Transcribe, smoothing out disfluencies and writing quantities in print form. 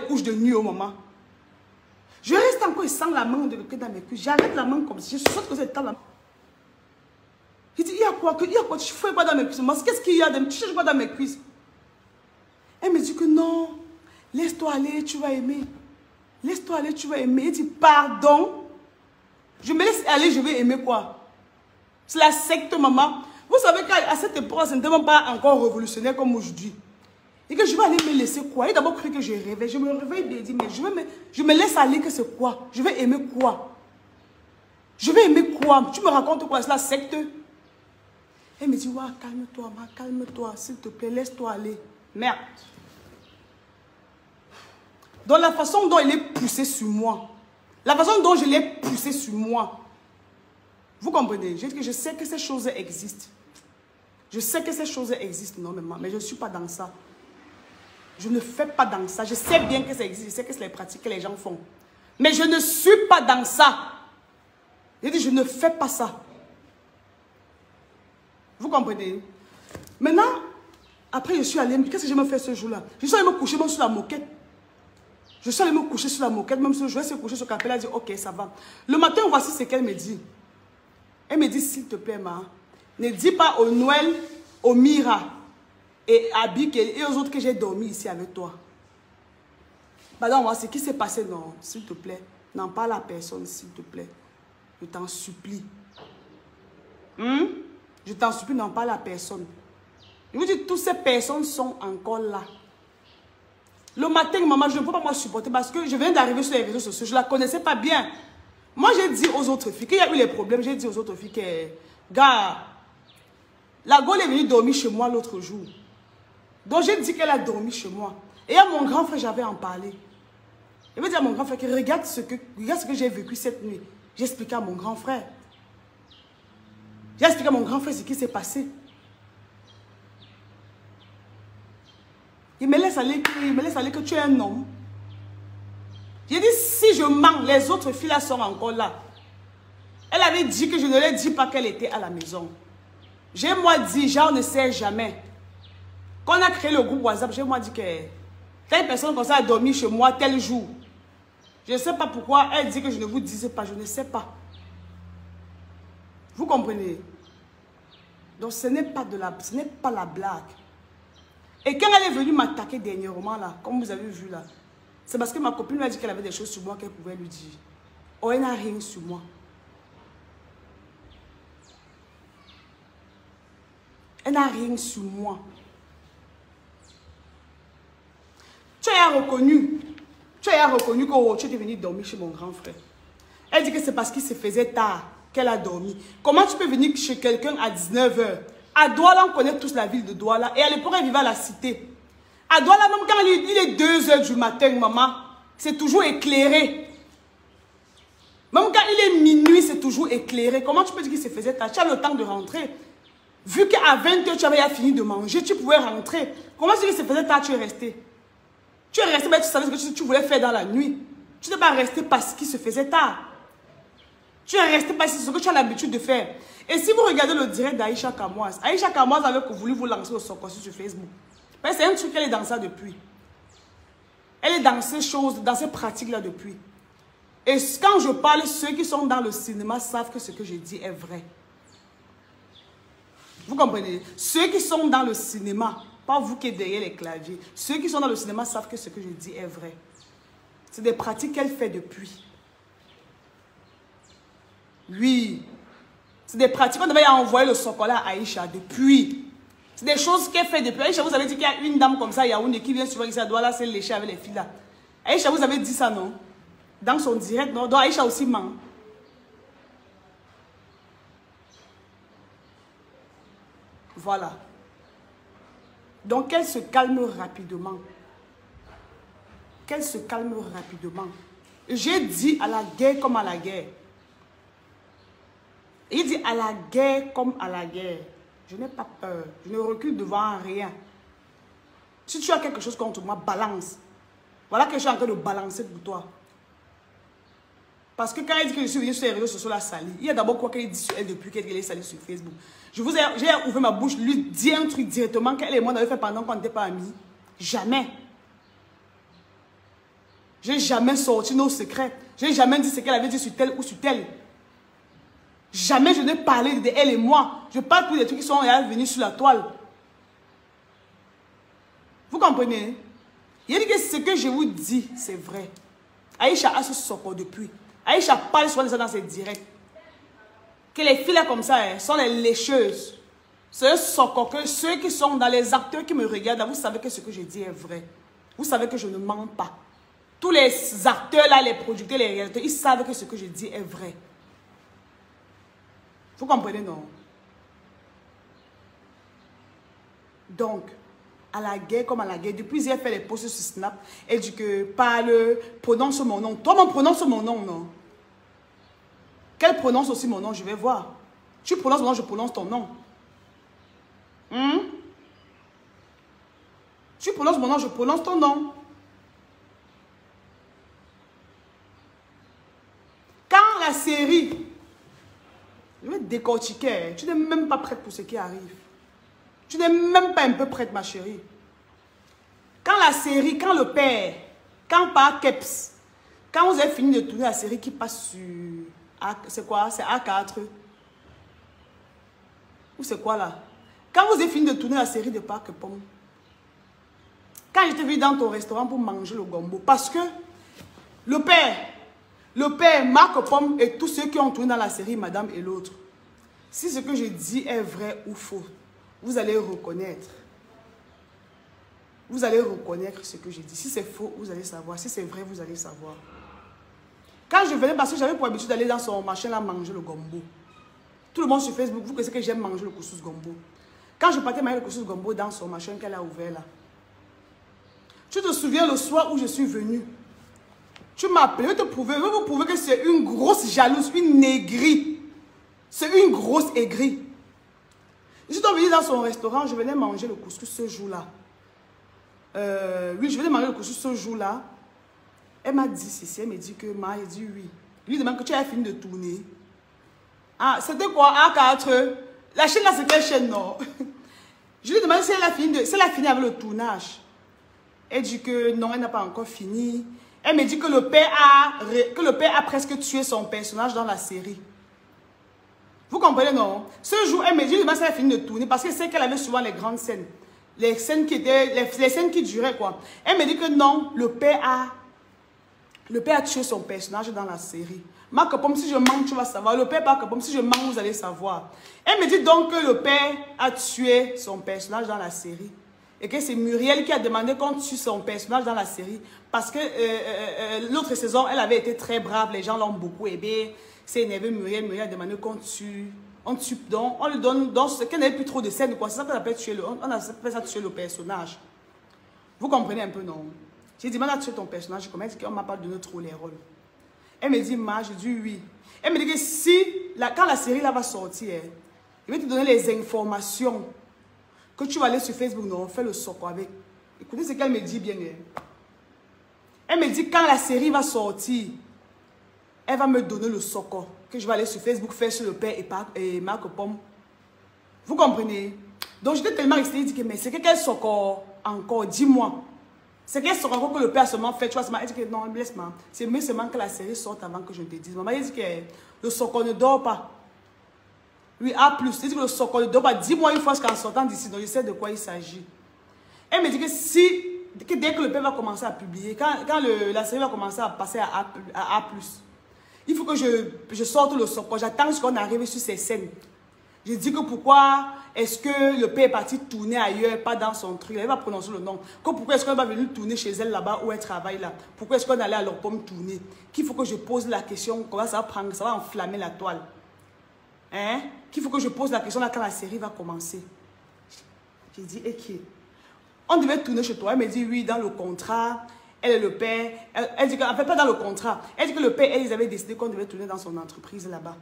couches de nuit au moment. Je reste encore et sens la main de quelqu'un dans mes cuisses. J'arrête la main comme si je saute que c'est dans la main. Il dit, il y a quoi? Tu fais quoi dans mes cuisses? Qu'est-ce qu'il y a? Tu cherches quoi dans mes cuisses? Elle me dit que non, laisse-toi aller, tu vas aimer. Laisse-toi aller, tu vas aimer. Il dit, pardon. Je me laisse aller, je vais aimer quoi? C'est la secte, maman. Vous savez qu'à cette époque, ce n'était même pas encore révolutionnaire comme aujourd'hui. Et que je vais aller me laisser quoi? Il a d'abord cru que je rêvais. Je me réveille et dit, mais je me laisse aller que c'est quoi? Je vais aimer quoi? Je vais aimer quoi? Tu me racontes quoi? C'est la secte? Elle me dit, ouais, calme-toi, ma, calme-toi, s'il te plaît, laisse-toi aller. Merde. Dans la façon dont il est poussé sur moi, la façon dont je l'ai poussé sur moi, vous comprenez? Je sais que ces choses existent. Je sais que ces choses existent normalement, mais je ne suis pas dans ça. Je ne fais pas dans ça. Je sais bien que ça existe. Je sais que c'est les pratiques que les gens font. Mais je ne suis pas dans ça. Je dis, je ne fais pas ça. Vous comprenez? Maintenant, après, je suis allée. Qu'est-ce que je me fais ce jour-là? Je suis allée me coucher même sur la moquette. Je suis allée me coucher sur la moquette. Même si je vais se coucher sur le canapé, elle a dit, ok, ça va. Le matin, voici ce qu'elle me dit. Elle me dit, s'il te plaît, ma, ne dis pas au Noël, au Mira et à Bik et aux autres que j'ai dormi ici avec toi. Madame, moi, ce qui s'est passé, non, s'il te plaît. N'en parle à personne, s'il te plaît. Je t'en supplie. Je t'en supplie, n'en parle à personne. Je vous dis, toutes ces personnes sont encore là. Le matin, maman, je ne peux pas moi supporter parce que je viens d'arriver sur les réseaux sociaux. Je ne la connaissais pas bien. Moi, j'ai dit aux autres filles qu'il y a eu les problèmes. J'ai dit aux autres filles que, gars, la Gaule est venue dormir chez moi l'autre jour. Donc, j'ai dit qu'elle a dormi chez moi. Et à mon grand frère, j'avais en parlé. Je vais dire à mon grand frère que regarde ce que j'ai vécu cette nuit. J'ai expliqué à mon grand frère. J'ai expliqué à mon grand frère ce qui s'est passé. Il me laisse aller que tu es un homme. J'ai dit, si je mens, les autres filles là sont encore là. Elle avait dit que je ne lui dis pas qu'elle était à la maison. J'ai moi dit, genre, on ne sait jamais. Quand on a créé le groupe WhatsApp, j'ai moi dit que telle personne comme ça a dormi chez moi tel jour. Je ne sais pas pourquoi elle dit que je ne vous disais pas, je ne sais pas. Vous comprenez? Donc ce n'est pas la blague. Et quand elle est venue m'attaquer dernièrement là, comme vous avez vu là, c'est parce que ma copine lui a dit qu'elle avait des choses sur moi qu'elle pouvait lui dire. Oh, elle n'a rien sur moi. Elle n'a rien sur moi. Tu as reconnu que oh, tu es venu dormir chez mon grand frère. Elle dit que c'est parce qu'il se faisait tard qu'elle a dormi. Comment tu peux venir chez quelqu'un à 19 h? À Douala, on connaît tous la ville de Douala. Et à l'époque, elle vivait à la cité. À Douala, même quand il est 2 h du matin, maman, c'est toujours éclairé. Même quand il est minuit, c'est toujours éclairé. Comment tu peux dire qu'il se faisait tard? Tu as le temps de rentrer. Vu qu'à 20 h, tu avais fini de manger, tu pouvais rentrer. Comment tu dis qu'il se faisait tard, tu es resté? Tu es resté, mais tu savais ce que tu voulais faire dans la nuit. Tu n'es pas resté parce qu'il se faisait tard. Tu es resté parce que c'est ce que tu as l'habitude de faire. Et si vous regardez le direct d'Aïcha Kamoise, Aïcha Kamoise avait voulu vous lancer au Sokosi sur Facebook. C'est un truc qu'elle est dans ça depuis. Elle est dans ces choses, dans ces pratiques-là depuis. Et quand je parle, ceux qui sont dans le cinéma savent que ce que je dis est vrai. Vous comprenez? Ceux qui sont dans le cinéma, pas vous qui êtes derrière les claviers, ceux qui sont dans le cinéma savent que ce que je dis est vrai. C'est des pratiques qu'elle fait depuis. Oui. C'est des pratiques. On devait envoyer le chocolat à Aïcha depuis. C'est des choses qu'elle fait depuis. Aïcha, vous avez dit qu'il y a une dame comme ça, Yaoundé, qui vient souvent ici à Douala, c'est lécher avec les filles là. Aïcha, vous avez dit ça, non? Dans son direct, non? Donc Aïcha aussi ment. Voilà. Donc qu'elle se calme rapidement. Qu'elle se calme rapidement. J'ai dit à la guerre comme à la guerre. Il dit à la guerre comme à la guerre. Je n'ai pas peur. Je ne recule devant rien. Si tu as quelque chose contre moi, balance. Voilà que je suis en train de balancer pour toi. Parce que quand elle dit que je suis venue sur les réseaux sociaux la salie, il y a d'abord quoi qu'elle dit sur elle depuis qu'elle est salie sur Facebook. J'ai ouvert ma bouche, lui dire un truc directement qu'elle et moi on avait fait pendant qu'on n'était pas amis. Jamais. Je n'ai jamais sorti nos secrets. Je n'ai jamais dit ce qu'elle avait dit sur tel ou sur tel. Jamais je n'ai parlé de elle et moi. Je parle pour des trucs qui sont venus sur la toile. Vous comprenez? Il dit que ce que je vous dis, c'est vrai. Aïcha a ce socor depuis. Aïcha parle souvent de ça dans ses directs. Que les filles là comme ça sont les lécheuses. C'est un socor que ceux qui sont dans les acteurs qui me regardent, vous savez que ce que je dis est vrai. Vous savez que je ne mens pas. Tous les acteurs là, les producteurs, les réalisateurs, ils savent que ce que je dis est vrai. Vous comprenez, non? Donc, à la guerre comme à la guerre, depuis elle fait les posts sur Snap, elle dit que parle, prononce mon nom. Toi, prononce mon nom, non? Qu'elle prononce aussi mon nom, je vais voir. Tu prononces mon nom, je prononce ton nom. Tu prononces mon nom, je prononce ton nom. Quand la série, je vais décortiquer, tu n'es même pas prête pour ce qui arrive. Tu n'es même pas un peu prête, ma chérie. Quand la série, quand le père, quand par Keps, quand vous avez fini de tourner la série qui passe sur... C'est quoi? C'est A4. Ou c'est quoi là? Quand vous avez fini de tourner la série de Parc Pomme, quand j'étais venu dans ton restaurant pour manger le gombo, parce que le père, Marc Pomme et tous ceux qui ont tourné dans la série Madame et l'autre, si ce que je dis est vrai ou faux, vous allez reconnaître. Vous allez reconnaître ce que je dis. Si c'est faux, vous allez savoir. Si c'est vrai, vous allez savoir. Quand je venais, parce que j'avais pour habitude d'aller dans son machin là manger le gombo. Tout le monde sur Facebook, vous connaissez que j'aime manger le couscous gombo. Quand je partais manger le couscous gombo dans son machin qu'elle a ouvert là. Tu te souviens le soir où je suis venue? Tu m'as appelé, je vais vous prouver que c'est une grosse jalouse, une aigrie. C'est une grosse aigrie. Je suis venue dans son restaurant, je venais manger le couscous ce jour-là. Oui, je venais manger le couscous ce jour-là. Elle m'a dit ceci, elle m'a dit que Ma, elle dit oui. Je lui demande que tu as fini de tourner. Ah, c'était quoi? A4. La chaîne là, c'est quelle chaîne, non? Je lui demande si elle a fini avec le tournage. Elle dit que non, elle n'a pas encore fini. Elle me dit que le père a presque tué son personnage dans la série. Vous comprenez, non? Ce jour, elle me dit, je lui demande si elle a fini de tourner parce qu'elle sait qu'elle avait souvent les grandes scènes. Les scènes qui duraient, quoi. Elle me dit que non, le père a tué son personnage dans la série. Marc Pomme, si je mens, tu vas savoir. Le père Marc Pomme, si je mens, vous allez savoir. Elle me dit donc que le père a tué son personnage dans la série. Et que c'est Muriel qui a demandé qu'on tue son personnage dans la série. Parce que l'autre saison, elle avait été très brave. Les gens l'ont beaucoup aimé. C'est énervé Muriel. Muriel a demandé qu'on tue. On tue donc, on lui donne qu'elle n'avait plus trop de scènes. C'est ça qu'on appelle tuer on appelle ça tuer le personnage. Vous comprenez un peu, non? J'ai dit, maintenant, tu es ton personnage. Comment est-ce qu'on ne m'a pas donné trop les rôles? Elle me dit, Ma, je dis oui. Elle me dit que quand la série là va sortir, je vais te donner les informations que tu vas aller sur Facebook. Non, on fait le soco avec. Écoutez ce qu'elle me dit bien. Elle me dit, quand la série va sortir, elle va me donner le soco que je vais aller sur Facebook faire sur le père et Marc Pomme. Vous comprenez? Donc, j'étais tellement excitée, je dis que, mais c'est quel soco encore? Dis-moi. C'est qu'elle se rend compte que le père seulement fait, tu vois, elle dit que non, laisse-moi. C'est mieux seulement que la série sorte avant que je te dise. Maman, elle dit que le socor ne dort pas. Oui, A+, elle dit que le socor ne dort pas. Dis-moi une fois qu'en sortant d'ici, donc je sais de quoi il s'agit. Elle me dit que dès que le père va commencer à publier, quand la série va commencer à passer à A+, il faut que je sorte le socor. J'attends jusqu'à qu'on arrive sur ces scènes. Je dis que pourquoi est-ce que le père est parti tourner ailleurs, pas dans son truc. Elle va prononcer le nom. Que pourquoi est-ce qu'on va venir tourner chez elle là-bas où elle travaille là? Pourquoi est-ce qu'on allait à leur pomme tourner? Qu'il faut que je pose la question, comment ça va prendre, ça va enflammer la toile. Hein? Qu'il faut que je pose la question là quand la série va commencer. J'ai dit, ok. On devait tourner chez toi. Elle me dit, oui, dans le contrat. Elle et le père. Elle dit qu'en fait, pas dans le contrat. Elle dit que le père, ils avaient décidé qu'on devait tourner dans son entreprise là-bas.